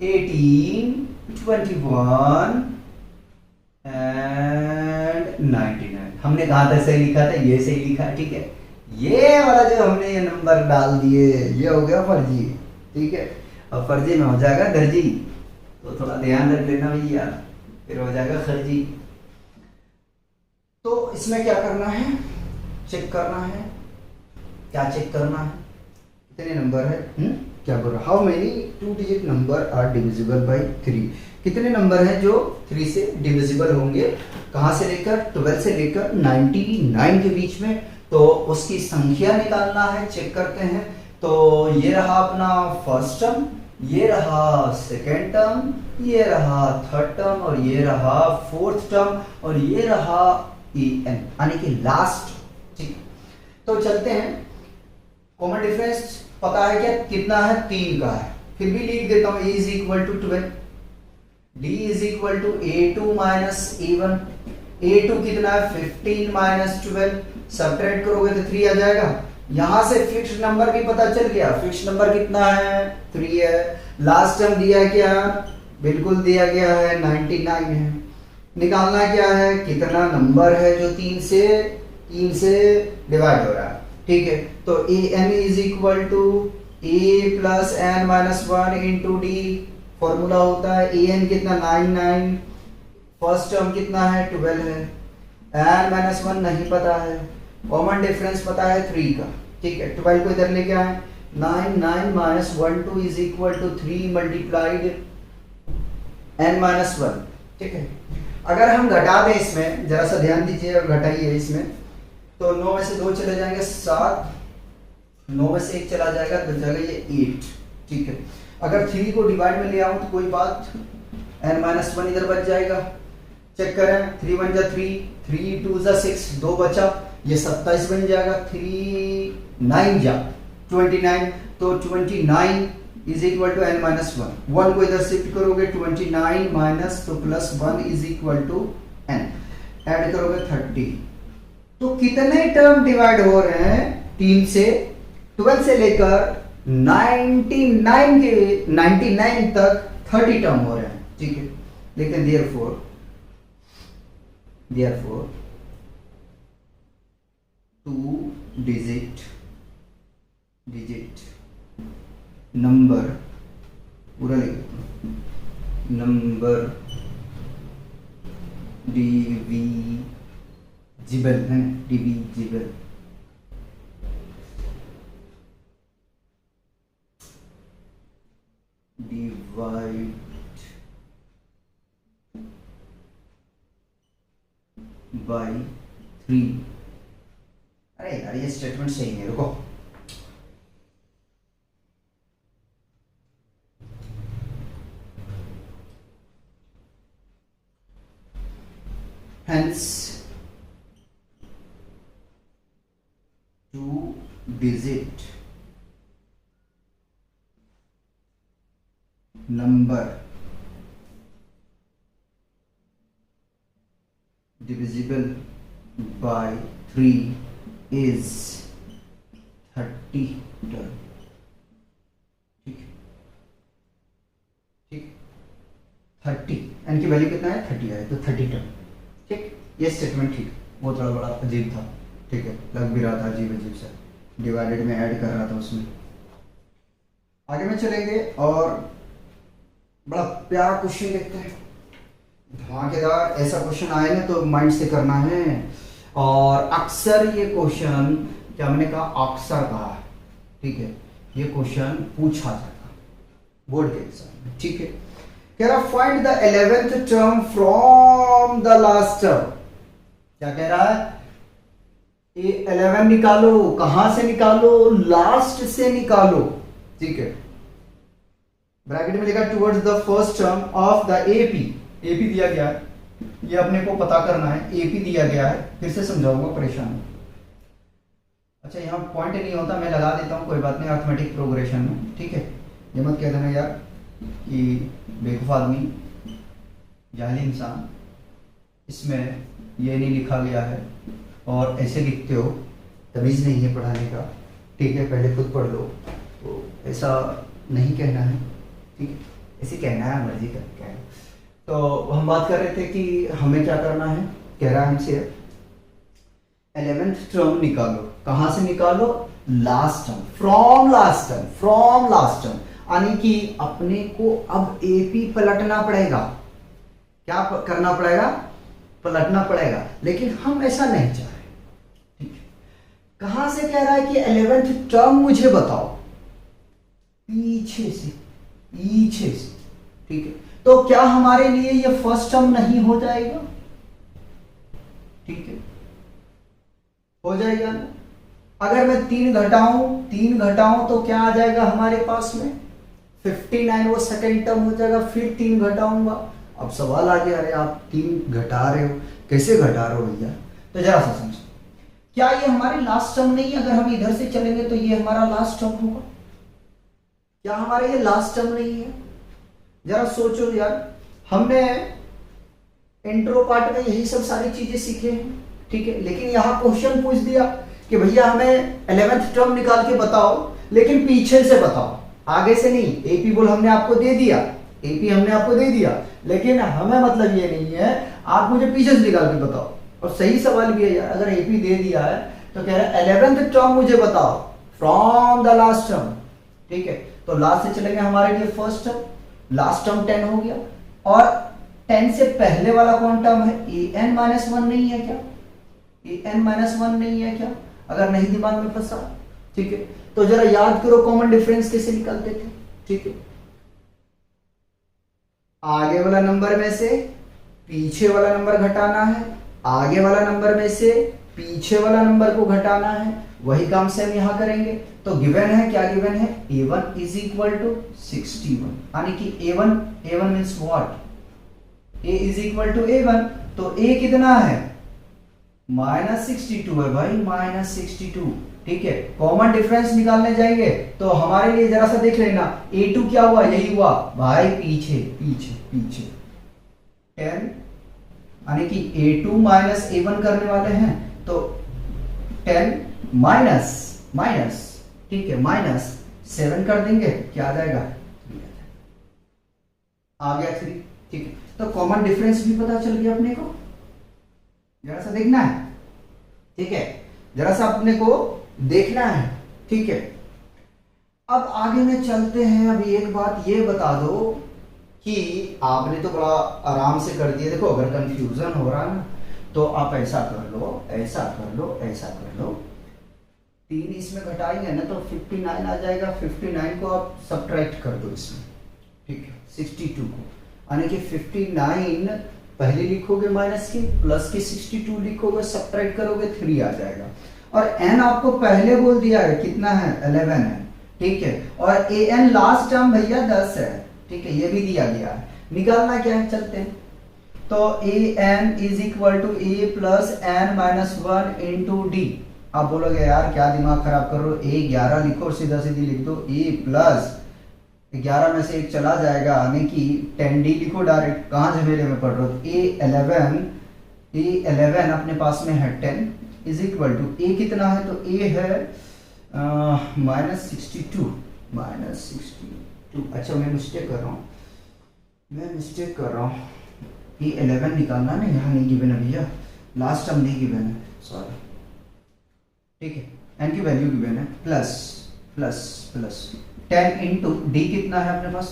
18, 21 एंड 99। हमने कहा था सही लिखा था, ये सही लिखा, ठीक है। ये वाला जो हमने ये नंबर डाल दिए ये हो गया फर्जी, ठीक है। अब फर्जी में हो जाएगा दर्जी, तो थोड़ा ध्यान रख लेना भैया, फिर हो जाएगा खर्जी। तो इसमें क्या करना है, चेक करना है। क्या चेक करना है, कितने नंबर है, क्या बोल रहा, how many 2 digit number are divisible by 3। कितने नंबर हैं जो 3 से डिविजिबल होंगे, कहां से लेकर 12 से लेकर 99 के बीच में। तो उसकी संख्या निकालना है, चेक करते हैं। तो ये रहा अपना फर्स्ट टर्म, ये रहा सेकेंड टर्म, ये रहा थर्ड टर्म, और ये रहा फोर्थ टर्म, और ये रहा en यानी कि लास्ट, ठीक। तो चलते हैं, कॉमन डिफरेंस पता है क्या, कितना है, 3 का है। फिर भी लिख देता हूं, e is equal to 12, d is equal to a2 minus a1। a2 कितना है, 15 माइनस 12, सब्ट्रैक्ट करोगे तो 3 आ जाएगा। यहां से फिक्स्ड नंबर भी पता चल गया, फिक्स्ड नंबर कितना है, 3 है। लास्ट टर्म दिया क्या, बिल्कुल दिया गया है, 99 है। निकालना क्या है, कितना नंबर है जो 3 से डिवाइड हो रहा है, ठीक है। तो A N is equal to A plus N minus 1 into D, formula होता है ए एन कितना 99, फर्स्ट टर्म कितना है 12 है, एन माइनस 1 नहीं पता है, कॉमन डिफरेंस पता है 3 का, ठीक है। 12 को इधर लेके आए, 99 minus 12 is equal to 3 multiplied n minus 1, ठीक है। अगर हम घटा दें इसमें, जरा सा ध्यान दीजिए और घटाइए इसमें, तो 9 में से 2 चले जाएंगे 7, 9 में से 1 चला जाएगा तो जाएगा ये 8, ठीक है। अगर 3 को डिवाइड में ले आऊं तो कोई बात, n माइनस 1 इधर बच जाएगा। चेक करें, 3 1 जा 3, 3 2 जा 6, 2 बचा, ये 27 बन जाएगा, 3 9 जा 29, तो 29 is equal to n minus 1 को इधर शिफ्ट करोगे, 29 माइनस तो plus 1 is equal to n, add करोगे 30। तो कितने टर्म डिवाइड हो रहे हैं 3 से, 12 से लेकर 99 तक 30 टर्म हो रहे हैं, ठीक है। लेकिन therefore 2 डिजिट नंबर, पूरा लिख देता हूं, नंबर डिविजिबल है, डिविजिबल डिवाइड बाय 3। अरे यार ये स्टेटमेंट सही है, रुको। Hence 2 digit number divisible by 3 is 30 term, ठीक है, ठीक, 30, n की वैल्यू कितना है 30 है, तो 30 टर्म, ठीक। ये स्टेटमेंट ठीक, वो थोड़ा बड़ा अजीब था, ठीक है, लग भी रहा था अजीब सा, डिवाइडेड में ऐड कर रहा था उसमें। आगे में चलेंगे और बड़ा प्यारा क्वेश्चन देखते हैं, धमाकेदार। ऐसा क्वेश्चन आए ना तो माइंड से करना है, और अक्सर ये क्वेश्चन, क्या मैंने कहा अक्सर कहा, ठीक है, ये क्वेश्चन पूछा जाता बोर्ड के एग्जाम में, ठीक है। कह रहा find the 11th term from the last term. क्या कह रहा है, ये 11 निकालो, कहां से निकालो, लास्ट से निकालो, ठीक है। ब्रैकेट में लिखा towards the first term of the AP, AP दिया गया है, ये अपने को पता करना है, एपी दिया गया है, फिर से समझाऊंगा, परेशान। अच्छा यहाँ पॉइंट नहीं होता, मैं लगा देता हूँ, कोई बात नहीं, अर्थमेटिक प्रोग्रेशन में, ठीक है। ये मत कह देना यार कि बेवकूफ आदमी, जाहिल इंसान, इसमें ये नहीं लिखा गया है और ऐसे लिखते हो, तमीज़ नहीं है पढ़ाने का, ठीक है, पहले खुद पढ़ लो, तो ऐसा नहीं कहना है, ठीक है, इसी कहना है, मर्जी कर कहना। तो हम बात कर रहे थे कि हमें क्या करना है, कह रहा है हमसे 11th टर्म निकालो। कहां से निकालो? Last term, from last term, from last term. यानी कि अपने को अब एपी पलटना पड़ेगा। क्या करना पड़ेगा? पलटना पड़ेगा। लेकिन हम ऐसा नहीं चाह रहे, ठीक है। कहां से कह रहा है कि 11th टर्म मुझे बताओ? पीछे से, पीछे से, ठीक है। तो क्या हमारे लिए ये फर्स्ट टर्म नहीं हो जाएगा? ठीक है, हो जाएगा ना। अगर मैं 3 घटाऊं तो क्या आ जाएगा हमारे पास में? 59, वो सेकंड टर्म हो जाएगा। फिर 3 घटाऊंगा। अब सवाल आ गया, अरे आप 3 घटा रहे हो, कैसे घटा रहे हो भैया? तो जरा सा समझो, क्या ये हमारी लास्ट टर्म नहीं है? अगर हम इधर से चलेंगे तो ये हमारा लास्ट टर्म होगा। क्या हमारे ये लास्ट टर्म नहीं है? जरा सोचो यार, हमने इंट्रो पार्ट में यही सब सारी चीजें सीखे हैं, ठीक है। लेकिन यहां क्वेश्चन पूछ दिया कि भैया हमें 11th टर्म निकाल के बताओ, लेकिन पीछे से बताओ, आगे से नहीं। एपी बोल हमने आपको दे दिया, एपी हमने आपको दे दिया, लेकिन हमें मतलब ये नहीं है आप मुझे पीछे से निकाल के बताओ। और सही सवाल भी है यार, अगर एपी दे दिया है तो कह रहा है 11th टर्म मुझे बताओ फ्रॉम द लास्ट टर्म, ठीक है। तो लास्ट से चलेंगे, हमारे लिए फर्स्ट टर्म, लास्ट टर्म 10 हो गया। और 10 से पहले वाला कौन टर्म है? an-1 नहीं है क्या? an-1 नहीं है क्या? अगर नहीं दिमाग में फंसा, ठीक है, तो जरा याद करो कॉमन डिफरेंस कैसे निकालते थे, ठीक है। आगे वाला नंबर में से पीछे वाला नंबर घटाना है, आगे वाला नंबर में से पीछे वाला नंबर को घटाना है। वही काम से हम यहां करेंगे। तो गिवन है, क्या गिवन है? a1 इज इक्वल टू 61, यानी कि a1 means what? a is equal to a1। तो a कितना है? -62 है भाई, -62, ठीक है। कॉमन डिफरेंस निकालने जाएंगे तो हमारे लिए जरा सा देख लेना, a2 क्या हुआ? यही हुआ भाई, पीछे पीछे पीछे 10, यानी कि a2 माइनस a1 करने वाले हैं। तो 10 माइनस माइनस, ठीक है, -7 कर देंगे, क्या आ जाएगा? 3 आ गया 3, ठीक है। तो कॉमन डिफरेंस भी पता चल गया अपने को, जरा सा देखना है, ठीक है, जरा सा अपने को देखना है, ठीक है। अब आगे में चलते हैं। अभी एक बात ये बता दो कि आपने तो बड़ा आराम से कर दिया। देखो, अगर कंफ्यूजन हो रहा है ना तो आप ऐसा कर लो, ऐसा कर लो, ऐसा कर लो। 3 इसमें घटाएंगे ना तो 59 आ जाएगा। 59 को आप सब्ट्रैक्ट कर दो इसमें, ठीक है, 62 को, यानी कि 59 पहले लिखोगे माइनस की, प्लस की 62 लिखोगे, सब्ट्रैक्ट करोगे 3 आ जाएगा। और n आपको पहले बोल दिया है कितना है? 11 है, ठीक है। और an लास्ट टर्म भैया 10 है, ठीक है, ये भी दिया गया है। निकालना क्या है, चलते हैं। तो an is equal to a plus n-1 into d. आप बोलोगे यार क्या दिमाग खराब कर रहे हो, a 11 लिखो और सीधा सीधी लिख दो, a प्लस 11 में से 1 चला जाएगा, यानी कि 10d लिखो डायरेक्ट। कहां झमेले में पढ़ रहे हो? a11 अपने पास में है 10 इज इक्वल टू a कितना है? तो a है -62, -62। अच्छा, मैं मिस्टेक कर रहा हूँ, a11 निकालना ना, यहाँ नहीं गिवन है भैया, लास्ट टर्म नहीं गिवन है, सॉरी, ठीक है। n की वैल्यू गिवन है plus plus plus 10 into D कितना है अपने पास?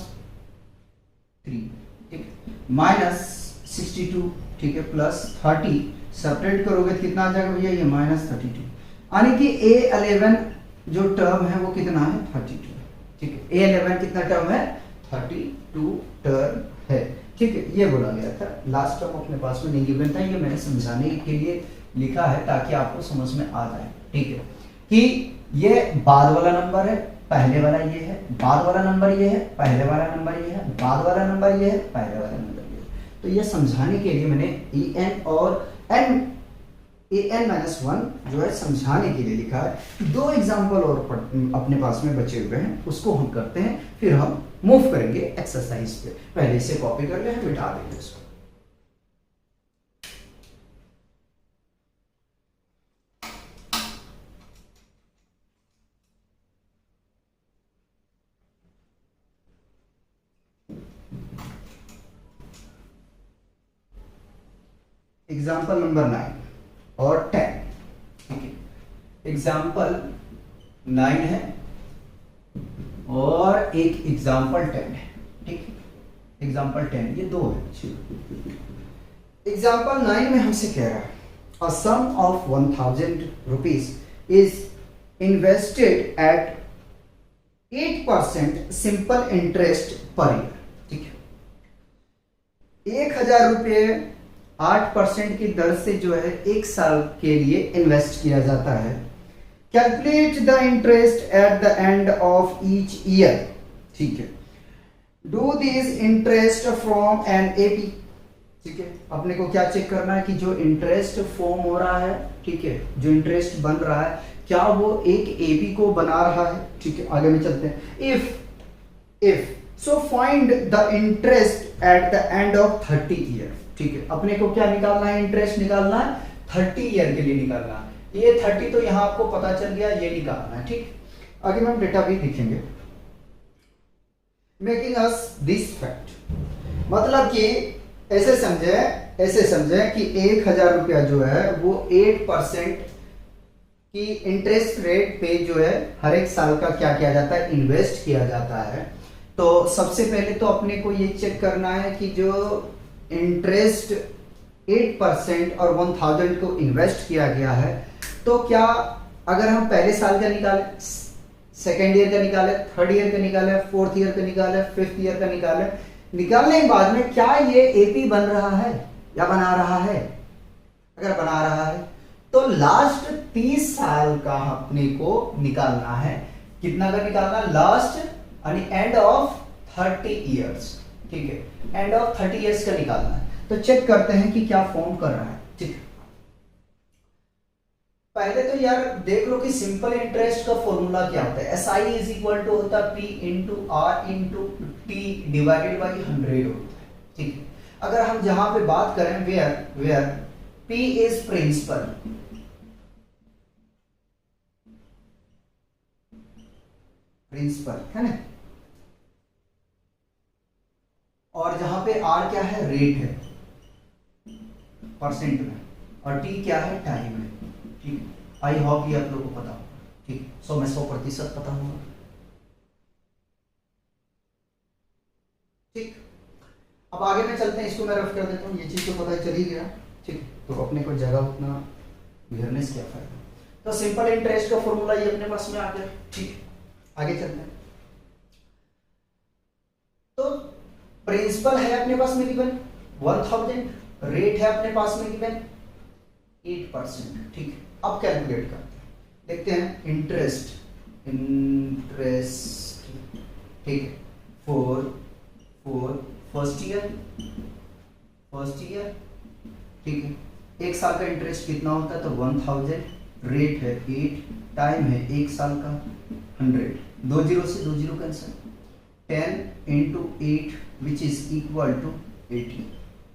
3, ठीक, -62, ठीक है, प्लस 30, सेपरेट करोगे तो कितना आ जाएगा भैया? ये -32, यानी कि a11 जो टर्म है वो कितना है? 32, ठीक है। a11 कितना टर्म है? 32 टर्म है, ठीक है। ये बोला गया था, लास्ट टर्म अपने पास में नहीं गिवन था, ये मैंने समझाने के लिए लिखा है ताकि आपको समझ में आ जाए, ठीक है, कि ये बाद वाला नंबर है, पहले वाला ये है, बाद वाला नंबर ये है, पहले वाला नंबर ये है, बाद वाला नंबर ये है, पहले वाला नंबर ये है। तो ये समझाने के लिए मैंने an और an-1 जो है समझाने के लिए लिखा है। 2 एग्जांपल और अपने पास में बचे हुए हैं, उसको हम करते हैं, फिर हम मूव करेंगे एक्सरसाइज पे। पहले इसे कॉपी कर ले, मिटा देंगे इसको। एग्जाम्पल नंबर 9 और 10, ठीक है। एग्जाम्पल 9 है और एक एग्जाम्पल 10 है, ठीक है। एग्जाम्पल 10 ये दो है। एग्जाम्पल 9 में हमसे कह रहा है a sum of 1000 rupees is invested at 8% simple interest per year, ठीक है। 1000 रुपये 8% की दर से जो है एक साल के लिए इन्वेस्ट किया जाता है। Calculate the interest at the end of each year, ठीक है। Do this interest from an AP, ठीक है। अपने को क्या चेक करना है कि जो इंटरेस्ट फॉर्म हो रहा है, ठीक है, जो इंटरेस्ट बन रहा है क्या वो एक एपी को बना रहा है, ठीक है। आगे में चलते हैं। If so find the interest at the end of 30 year, ठीक है। अपने को क्या निकालना है, इंटरेस्ट निकालना है 30 ईयर के लिए निकालना है। ये 30 तो यहां आपको पता चल गया, ये निकालना है, ठीक। आगे में हम डेटा भी लिखेंगे। मेकिंग अस दिस फैक्ट, मतलब कि ऐसे समझे कि 1000 रुपया जो है वो 8% की इंटरेस्ट रेट पे जो है हर एक साल का क्या किया जाता है, इन्वेस्ट किया जाता है। तो सबसे पहले तो अपने को ये चेक करना है कि जो इंटरेस्ट 8% और 1000 को इन्वेस्ट किया गया है, तो क्या अगर हम पहले साल का निकाले, सेकेंड ईयर का निकाले, थर्ड ईयर का निकाले, फोर्थ ईयर का निकाले, फिफ्थ ईयर का निकाले, निकालने के बाद में क्या ये एपी बन रहा है या बना रहा है? अगर बना रहा है तो लास्ट 30 साल का अपने को निकालना है। कितना का निकालना? लास्ट यानी एंड ऑफ 30 इयर्स, ठीक है, एंड ऑफ 30 इयर्स का निकालना है। तो चेक करते हैं कि क्या फॉर्म कर रहा है, ठीक। पहले तो यार देख लो कि सिंपल इंटरेस्ट का फॉर्मूला क्या होता है। S I is equal to होता है P into R into T divided by 100 होता है, ठीक है। अगर हम जहां पे बात करें वेयर पी इज प्रिंसिपल, है ना, और जहां पे आर क्या है, रेट है परसेंट में, और टी क्या है, टाइम है, ठीक। आई होप ये आप लोगों को पता होगा, ठीक। 100 में 100% पता होगा, ठीक। अब आगे में चलते हैं, इसको मैं रफ कर देता हूँ। ये चीज तो पता चल ही गया, ठीक। तो अपने को जगह उतना घेरने से क्या फायदा। तो सिंपल इंटरेस्ट का फॉर्मूला ये अपने पास में आ गया, ठीक। आगे चलते हैं। तो प्रिंसिपल है अपने पास में गिवन 1000, रेट है अपने पास में गिवन 8%, ठीक। अब कैलकुलेट करते हैं, देखते हैं इंटरेस्ट, ठीक है, फॉर फर्स्ट ईयर, ठीक है। एक साल का इंटरेस्ट कितना होता है, तो 1000, रेट है 8, टाइम है एक साल का 100, 2 जीरो से 2 zero cancel, 10 into 8 which is equal to 80,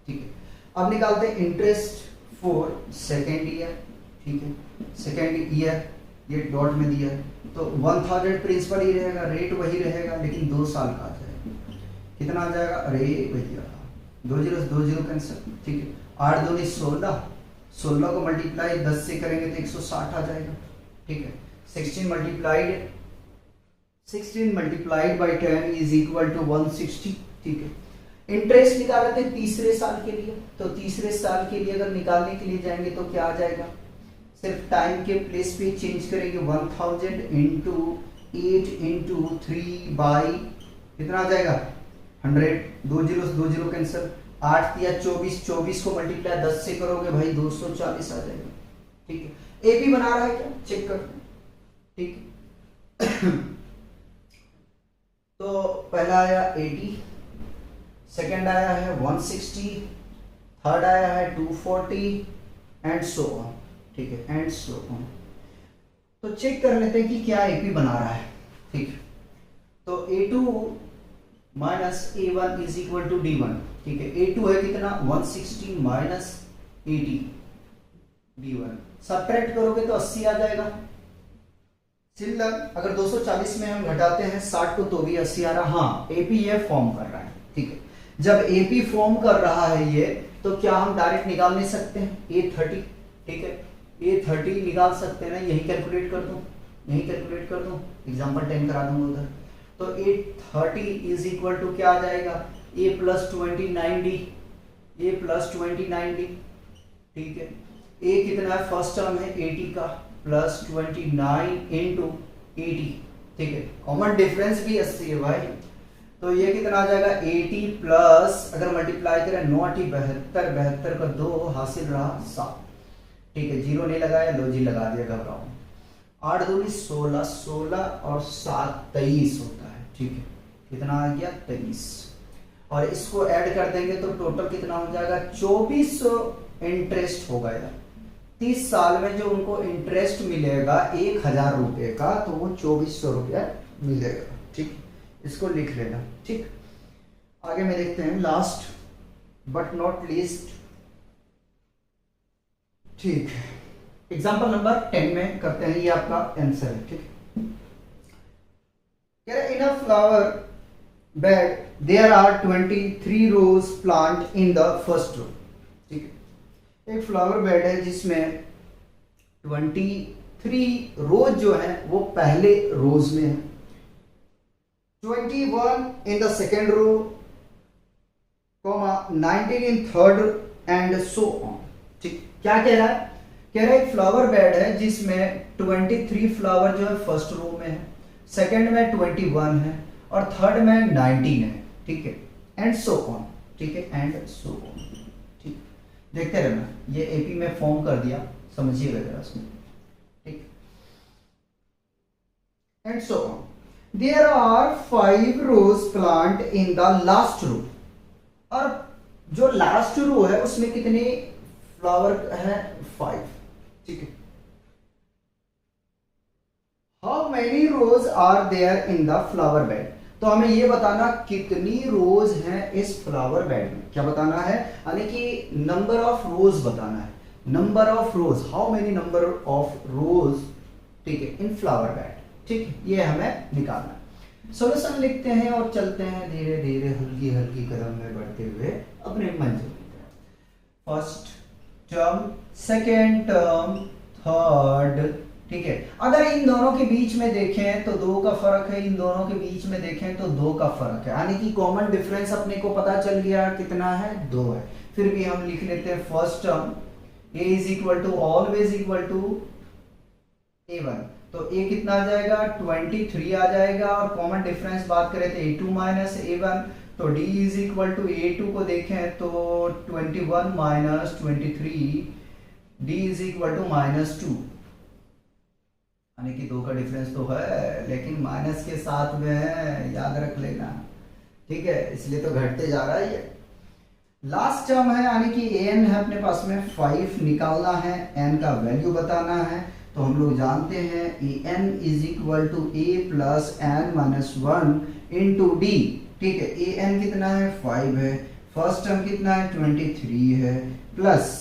ठीक है। अब निकालते हैं इंटरेस्ट फॉर सेकेंड ईयर, ठीक है। सेकेंड ईयर ये डॉट में दिया है, तो 1000 प्रिंसिपल ही रहेगा, रेट वही रहेगा, लेकिन 2 साल का आ जाएगा। कितना आ जाएगा, अरे भैया 2 जीरो से 2 जीरो कैंसिल, ठीक है। 8 दूनी 16, 16 को मल्टीप्लाई 10 से करेंगे तो 160 आ जाएगा, ठीक है। 16 multiplied by 10 is equal to 160, ठीक है। इंटरेस्ट निकाले थे तीसरे साल के लिए, तो तीसरे साल के लिए अगर निकालने के लिए जाएंगे तो क्या आ जाएगा, सिर्फ टाइम के प्लेस पे चेंज करेंगे, 1000 इंटू 8 इंटू 3 बाई कितना आ जाएगा 100, 2 जीरो कैंसिल, 8 या 24, 24 को मल्टीप्लाई 10 से करोगे भाई 240 आ जाएगा, ठीक है। ए भी बना रहा है क्या, चेक करते हैं, ठीक। तो पहला आया 80, सेकेंड आया है 160, थर्ड आया है 240 एंड सो ऑन, ठीक है, एंड सो ऑन। तो चेक कर लेते हैं कि क्या एपी बना रहा है, ठीक। तो A2 minus A1 is equal to D1, ठीक है। A2 है कितना 160 माइनस 80 D1, सब्ट्रैक्ट करोगे तो 80 आ जाएगा। सिमिलर अगर 240 में हम घटाते हैं 60 को तो भी 80 आ रहा। हाँ, एपी ये फॉर्म कर रहा है, ठीक है। जब एपी फॉर्म कर रहा है ये, तो तो क्या हम डायरेक्ट निकाल नहीं सकते हैं A30, ठीक है, A30 निकाल सकते हैं ना, यही कैलकुलेट कर दूं, यही कैलकुलेट कर दूं, एग्जाम्पल 10 करा दूंगा उधर। तो A30 इज इक्वल टू क्या आ जाएगा, A plus 29D, A plus 29D, ठीक है। A कितना है, फर्स्ट टर्म है 80 का, प्लस 29 इंटू 80, ठीक है, कॉमन डिफरेंस भी 80 है भाई, तो ये कितना आ जाएगा 80 प्लस, अगर मल्टीप्लाई करें 9 8 72, 72 का 2 हासिल रहा 7, ठीक है, जीरो नहीं लगाया, लो जी लगा दिया, घबराओ, 8 दूनी 16, 16 और 7 23 होता है, ठीक है, कितना आ गया 23, और इसको ऐड कर देंगे तो टोटल कितना हो जाएगा 2400 इंटरेस्ट होगा यार, 30 साल में जो उनको इंटरेस्ट मिलेगा 1000 रुपए का, तो वो 2400 रुपया मिलेगा, ठीक, इसको लिख लेना, ठीक। आगे में देखते हैं लास्ट बट नॉट लीस्ट, ठीक, एग्जाम्पल नंबर 10 में करते हैं, ये आपका आंसर है, ठीक। In a flower bed there are 23 rose plant in the first row, ठीक है, एक फ्लावर बेड है जिसमें 23 रोज जो है वो पहले रोज में है, 21 in the second row, 19 in third and so on, ठीक। क्या कह रहा है, कह रहा है एक फ्लावर बेड है जिसमें 23 फ्लावर जो है फर्स्ट रो में है, सेकंड में 21 है और थर्ड में 19 है, ठीक है, एंड सो ऑन, ठीक है, एंड सो ऑन, ठीक, देखते रहना, ये एपी में फॉर्म कर दिया, समझिएगा जरा इसमें, ठीक, and so on. There are 5 rows plant in the last row, और जो लास्ट रो है उसमें कितने फ्लावर है, 5, ठीक है। How many rows are there in the flower bed, तो हमें ये बताना कितनी रोज हैं इस फ्लावर बेड में, क्या बताना है, यानी कि नंबर ऑफ रोज बताना है, number of rose, how many number of रोज, ठीक है, इन फ्लावर बेड, ठीक, ये हमें निकालना है। सॉल्यूशन लिखते हैं और चलते हैं धीरे धीरे हल्की हल्की कदम में बढ़ते हुए अपने मंजिल की तरफ। First term, second term, third, ठीक है। अगर इन दोनों के बीच में देखें तो 2 का फर्क है, इन दोनों के बीच में देखें तो 2 का फर्क है, यानी कि कॉमन डिफरेंस अपने को पता चल गया कितना है, 2 है। फिर भी हम लिख लेते हैं first term, a is equal to always equal to a1, तो a कितना आ जाएगा 23 आ जाएगा, और कॉमन डिफरेंस बात करें तो a2 माइनस a1, तो d is equal to a2 को देखें तो 21 minus 23, d is equal to -2, यानी कि 2 का डिफरेंस तो है लेकिन माइनस के साथ में है, याद रख लेना, ठीक है, इसलिए तो घटते जा रहा है ये। लास्ट टर्म है यानी कि n है अपने पास में, 5 निकालना है, n का वैल्यू बताना है, तो हम लोग जानते हैं an is equal to a plus n minus 1 into D, ठीक है, an कितना है 5 है, फर्स्ट टर्म कितना है 23 है, प्लस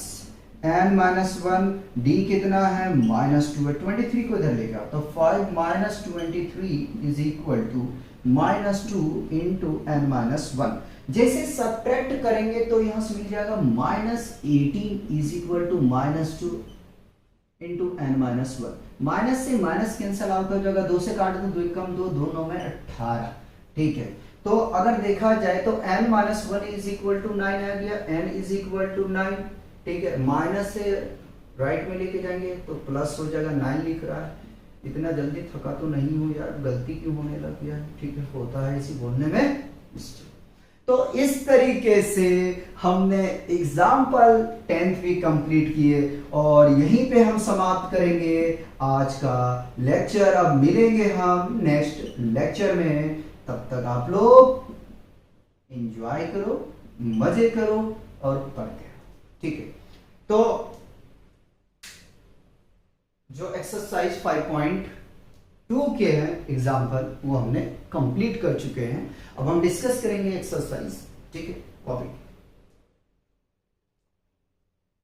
n माइनस 1, d कितना है -2 है, 23 को इधर लेगा तो 5 minus 23 is equal to -2 into n minus 1। जैसे सब्ट्रैक्ट करेंगे तो यहां से मिल जाएगा -18 is equal to -2 into n minus 1। Minus से माइनस कैंसिल आउट हो जाएगा, 2 से काट दो, 2 कम 2, 2 9 में 18, ठीक है। तो अगर देखा जाए तो n minus 1 is equal to 9 आ गया, n इज इक्वल टू 9, ठीक है, माइनस से राइट में लेके जाएंगे तो प्लस हो जाएगा, 9 लिख रहा है। इतना जल्दी थका तो नहीं हूं यार, गलती क्यों होने लग गया, ठीक है, होता है इसी बोलने में। तो इस तरीके से हमने एग्जाम्पल 10th भी कंप्लीट किए और यहीं पे हम समाप्त करेंगे आज का लेक्चर। अब मिलेंगे हम नेक्स्ट लेक्चर में, तब तक आप लोग एंजॉय करो, मजे करो और पढ़ते रहो, ठीक है। तो जो एक्सरसाइज 5.2 के हैं एग्जाम्पल वो हमने कंप्लीट कर चुके हैं। अब हम डिस्कस करेंगे एक्सरसाइज, ठीक है, कॉपी।